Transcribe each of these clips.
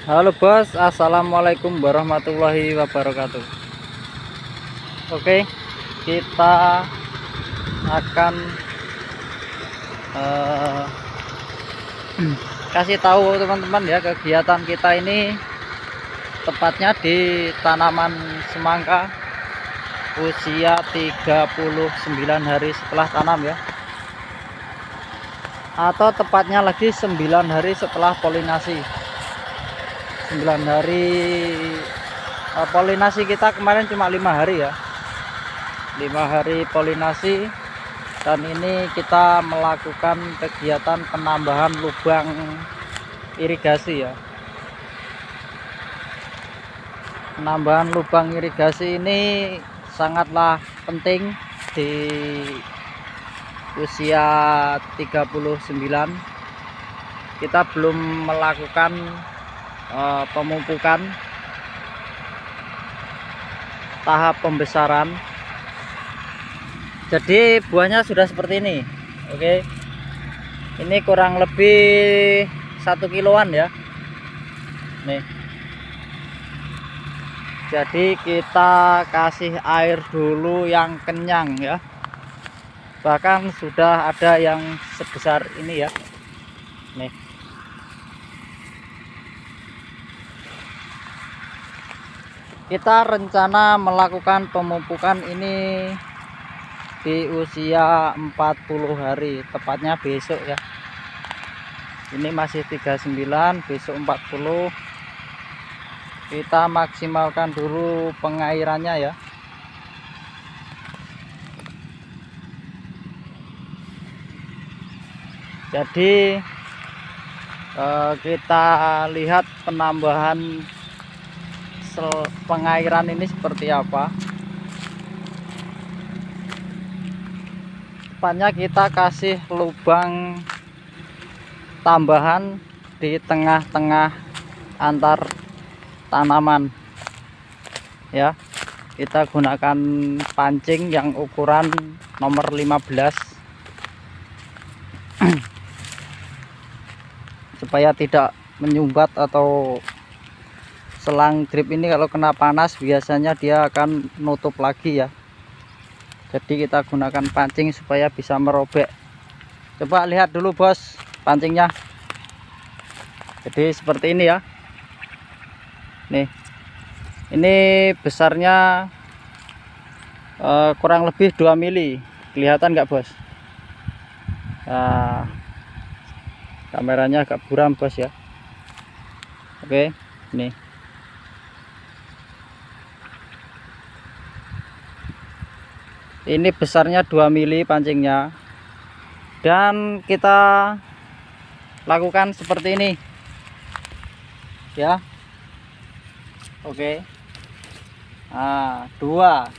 Halo bos, assalamualaikum warahmatullahi wabarakatuh. Oke, kita akan eh, kasih tahu teman-teman ya, kegiatan kita ini tepatnya di tanaman semangka usia 39 hari setelah tanam ya, atau tepatnya lagi 9 hari setelah polinasi. 9 hari polinasi kita kemarin cuma 5 hari ya, 5 hari polinasi. Dan ini kita melakukan kegiatan penambahan lubang irigasi ya. Penambahan lubang irigasi ini sangatlah penting di usia 39. Kita belum melakukan pemupukan tahap pembesaran, jadi buahnya sudah seperti ini. Oke, ini kurang lebih 1 kiloan ya nih. Jadi kita kasih air dulu yang kenyang ya, bahkan sudah ada yang sebesar ini ya nih. Kita rencana melakukan pemupukan ini di usia 40 hari, tepatnya besok ya. Ini masih 39, besok 40. Kita maksimalkan dulu pengairannya ya. Jadi kita lihat penambahan pengairan ini seperti apa. Tepatnya kita kasih lubang tambahan di tengah-tengah antar tanaman ya. Kita gunakan pancing yang ukuran nomor 15 supaya tidak menyumbat, atau selang drip ini kalau kena panas biasanya dia akan nutup lagi ya. Jadi kita gunakan pancing supaya bisa merobek. Coba lihat dulu bos pancingnya. Jadi seperti ini ya nih. Ini besarnya kurang lebih 2 mili. Kelihatan nggak bos? Nah, kameranya agak buram bos ya. Oke, nih. Ini besarnya 2 mili pancingnya, dan kita lakukan seperti ini ya. Oke, nah 2,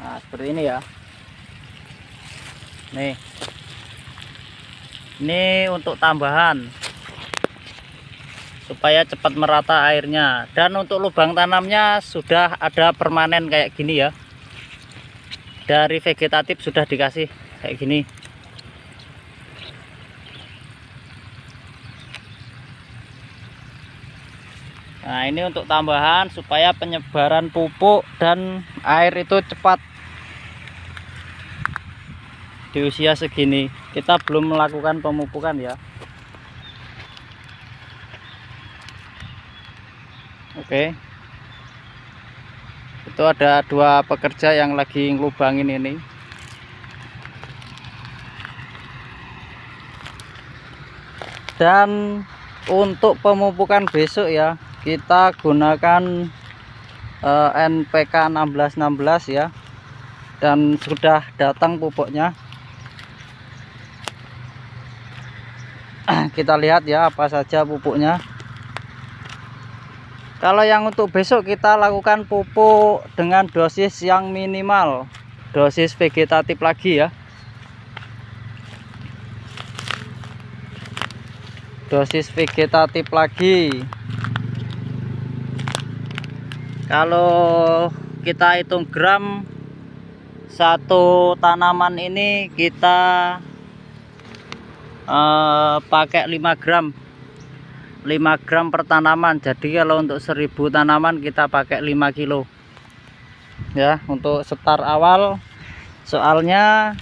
nah seperti ini ya nih. Ini untuk tambahan supaya cepat merata airnya, dan untuk lubang tanamnya sudah ada permanen kayak gini ya. Dari vegetatif sudah dikasih kayak gini. Nah ini untuk tambahan supaya penyebaran pupuk dan air itu cepat. Di usia segini kita belum melakukan pemupukan ya. Oke, itu ada 2 pekerja yang lagi ngelubangin ini. Dan untuk pemupukan besok ya, kita gunakan NPK 1616 ya, dan sudah datang pupuknya. Kita lihat ya apa saja pupuknya. Kalau yang untuk besok kita lakukan pupuk dengan dosis yang minimal, dosis vegetatif lagi ya. Dosis vegetatif lagi. Kalau kita hitung gram, satu tanaman ini kita pakai 5 gram 5 gram per tanaman. Jadi kalau untuk 1000 tanaman kita pakai 5 kilo ya untuk start awal. Soalnya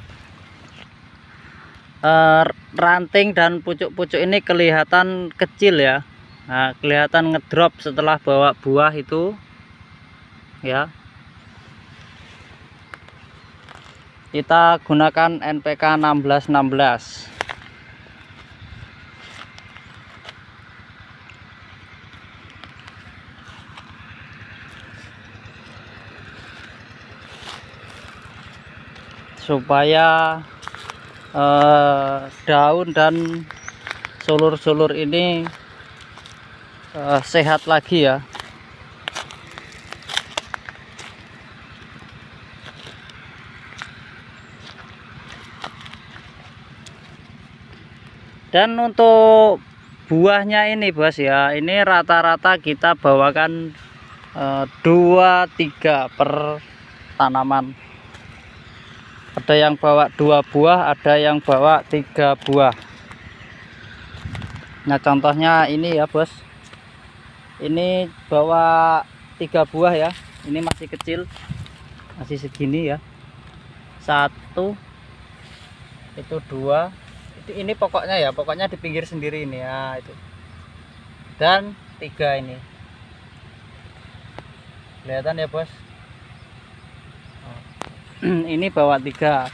ranting dan pucuk-pucuk ini kelihatan kecil ya. Nah, kelihatan ngedrop setelah bawa buah itu ya. Kita gunakan NPK 1616. Supaya daun dan sulur-sulur ini sehat lagi ya. Dan untuk buahnya ini bos ya, ini rata-rata kita bawakan 2-3 per tanaman. Ada yang bawa 2 buah, ada yang bawa 3 buah. Nah contohnya ini ya bos, ini bawa 3 buah ya. Ini masih kecil, masih segini ya. 1, itu 2, ini pokoknya ya, pokoknya di pinggir sendiri ini ya itu. Dan 3 ini. Kelihatan ya bos. Ini bawa 3,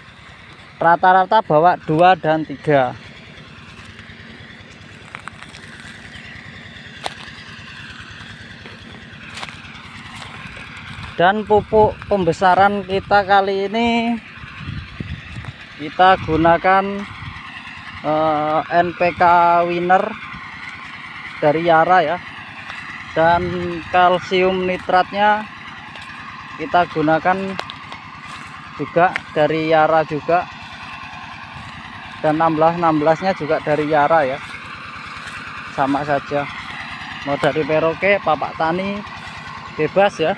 rata-rata bawa 2 dan 3. Dan pupuk pembesaran kita kali ini kita gunakan NPK Winner dari Yara ya, dan kalsium nitratnya kita gunakan juga dari Yara juga, dan 1616 nya juga dari Yara ya, sama saja, mau dari Peroke, Papak Tani, bebas ya.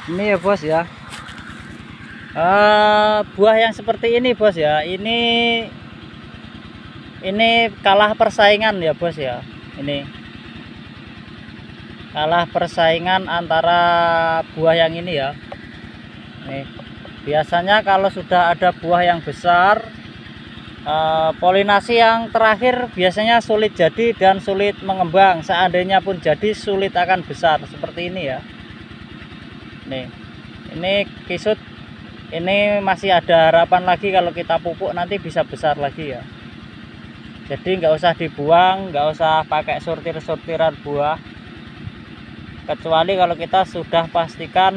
Ini ya bos ya, buah yang seperti ini bos ya, ini kalah persaingan ya bos ya. Ini kalah persaingan antara buah yang ini ya. Nih, biasanya kalau sudah ada buah yang besar, polinasi yang terakhir biasanya sulit jadi dan sulit mengembang. Seandainya pun jadi, sulit akan besar seperti ini ya. Nih, ini kisut, ini masih ada harapan lagi kalau kita pupuk nanti bisa besar lagi ya. Jadi nggak usah dibuang, nggak usah pakai sortir-sortiran buah, kecuali kalau kita sudah pastikan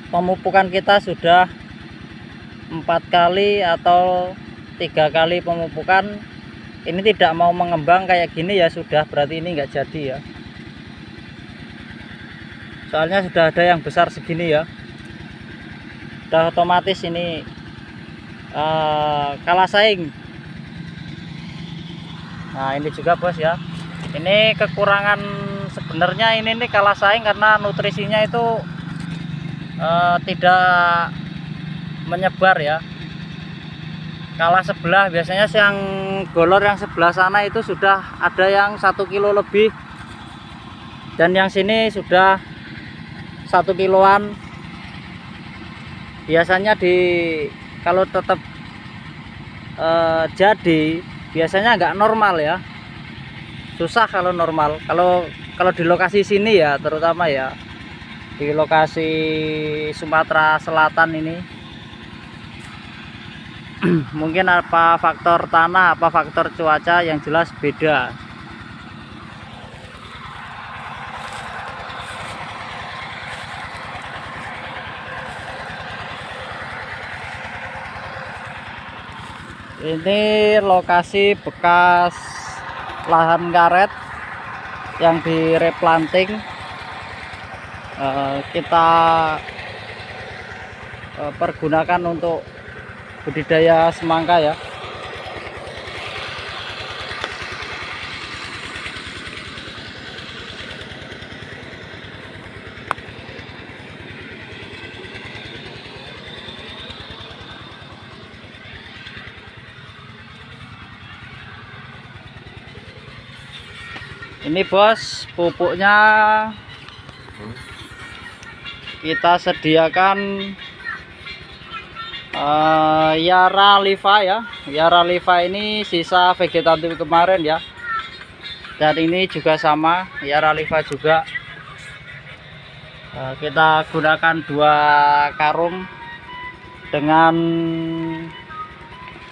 pemupukan kita sudah 4 kali atau 3 kali pemupukan, ini tidak mau mengembang kayak gini ya sudah, berarti ini nggak jadi ya. Soalnya sudah ada yang besar segini ya, udah otomatis ini kalah saing. Nah ini juga bos ya, ini kekurangan sebenarnya, ini kalah saing karena nutrisinya itu tidak menyebar ya. Kalah sebelah, biasanya yang golor yang sebelah sana itu sudah ada yang 1 kilo lebih, dan yang sini sudah 1 kiloan. Biasanya kalau tetap jadi biasanya nggak normal ya, susah kalau normal. Kalau di lokasi sini ya, terutama ya di lokasi Sumatera Selatan ini mungkin apa faktor tanah, apa faktor cuaca, yang jelas beda. Ini lokasi bekas lahan karet yang di replanting. Kita pergunakan untuk budidaya semangka ya. Ini bos, pupuknya kita sediakan Yara Liva ya. Yara Liva ini sisa vegetatif kemarin ya. Dan ini juga sama, Yara Liva juga. Kita gunakan 2 karung dengan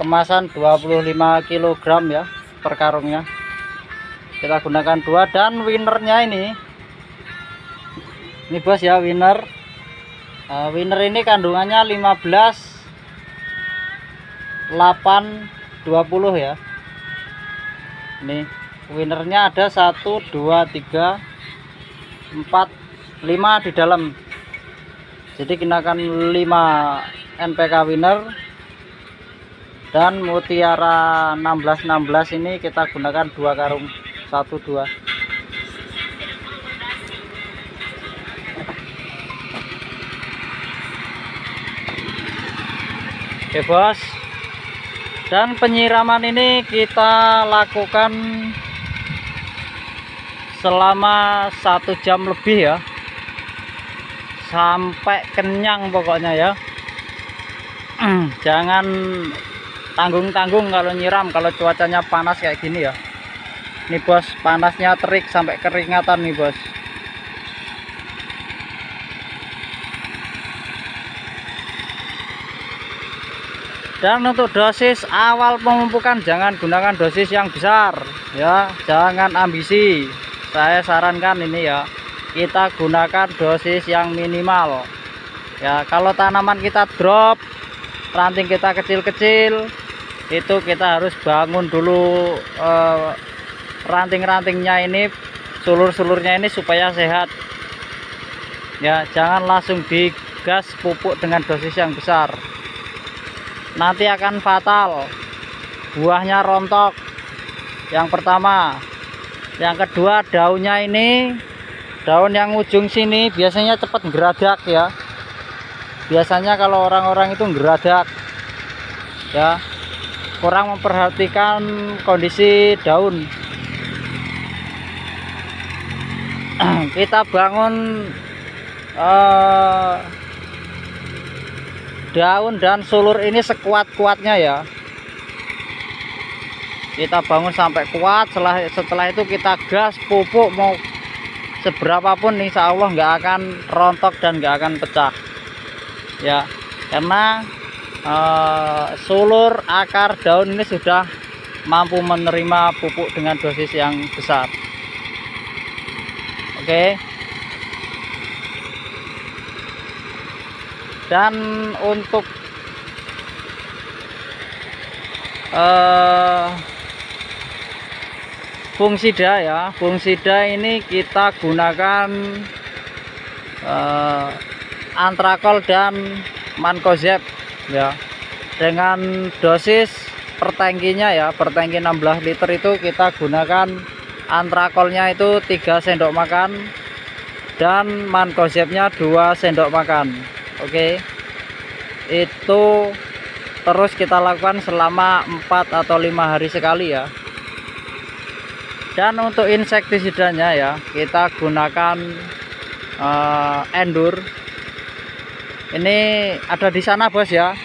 kemasan 25 kg ya per karungnya. Kita gunakan 2, dan winernya ini bos ya, winner. Winner ini kandungannya 15 8 20 ya. Ini winernya ada 1 2 3 4 5 di dalam. Jadi gunakan 5 NPK winner. Dan Mutiara 1616 ini kita gunakan 2 karung, 1 2. Oke bos, dan penyiraman ini kita lakukan selama 1 jam lebih ya, sampai kenyang pokoknya ya. Jangan tanggung-tanggung kalau nyiram kalau cuacanya panas kayak gini ya. Nih bos, panasnya terik sampai keringatan nih bos. Dan untuk dosis awal pemupukan jangan gunakan dosis yang besar ya, jangan ambisi. Saya sarankan ini ya, kita gunakan dosis yang minimal ya. Kalau tanaman kita drop, ranting kita kecil-kecil, itu kita harus bangun dulu ranting-rantingnya ini, sulur-sulurnya ini supaya sehat ya. Jangan langsung digas pupuk dengan dosis yang besar, nanti akan fatal, buahnya rontok. Yang pertama. Yang kedua, daunnya ini, daun yang ujung sini biasanya cepat geradak ya. Biasanya kalau orang-orang itu geradak ya, kurang memperhatikan kondisi daun. Kita bangun daun dan sulur ini sekuat-kuatnya ya. Kita bangun sampai kuat. Setelah itu kita gas pupuk mau seberapapun, insya Allah nggak akan rontok dan nggak akan pecah ya, karena sulur, akar, daun ini sudah mampu menerima pupuk dengan dosis yang besar. Oke. Dan untuk fungsida ya, fungsida ini kita gunakan antrakol dan mankozeb ya, dengan dosis per tangkinya ya, per tangki 16 liter itu kita gunakan antrakolnya itu 3 sendok makan dan mankozebnya 2 sendok makan. Oke, itu terus kita lakukan selama 4 atau 5 hari sekali ya. Dan untuk insektisidanya ya, kita gunakan Endur. Ini ada di sana bos ya,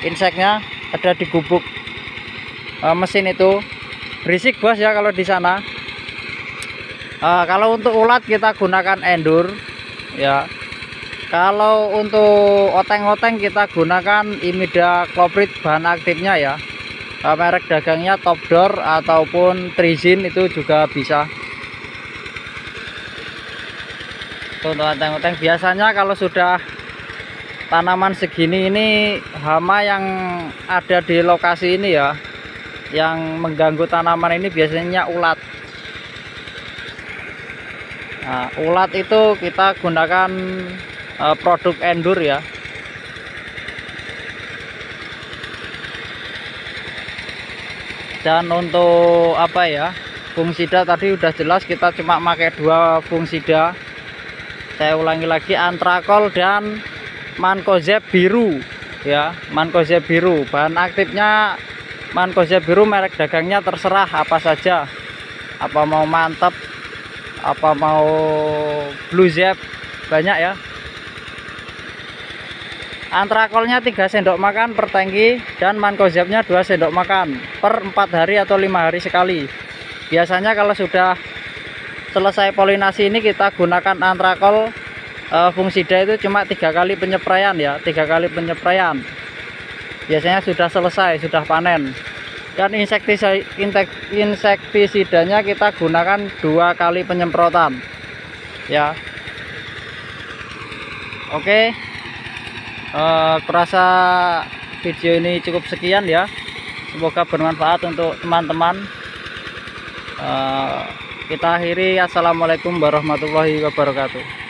inseknya ada di gubuk mesin itu. Berisik bos ya kalau di sana. Kalau untuk ulat kita gunakan Endur ya. Kalau untuk oteng-oteng kita gunakan imidacloprid, bahan aktifnya ya. Merek dagangnya Top Door ataupun Trizin itu juga bisa. Untuk oteng-oteng biasanya kalau sudah tanaman segini ini, hama yang ada di lokasi ini ya, yang mengganggu tanaman ini biasanya ulat. Nah, ulat itu kita gunakan produk Endur ya. Dan untuk apa ya, fungsida tadi udah jelas, kita cuma pakai 2 fungsida. Saya ulangi lagi, antrakol dan mankozeb biru ya, mankozeb biru. Bahan aktifnya mankozeb biru, merek dagangnya terserah apa saja, apa mau mantap apa mau blue zep banyak ya. Antrakolnya 3 sendok makan per tangki dan mancozebnya 2 sendok makan per 4 hari atau 5 hari sekali. Biasanya kalau sudah selesai polinasi ini kita gunakan antrakol fungsida itu cuma 3 kali penyepraian ya, 3 kali penyepraian. Biasanya sudah selesai, sudah panen. Dan insektisidanya kita gunakan 2 kali penyemprotan ya. Oke, kurasa video ini cukup sekian ya, semoga bermanfaat untuk teman-teman. Kita akhiri, assalamualaikum warahmatullahi wabarakatuh.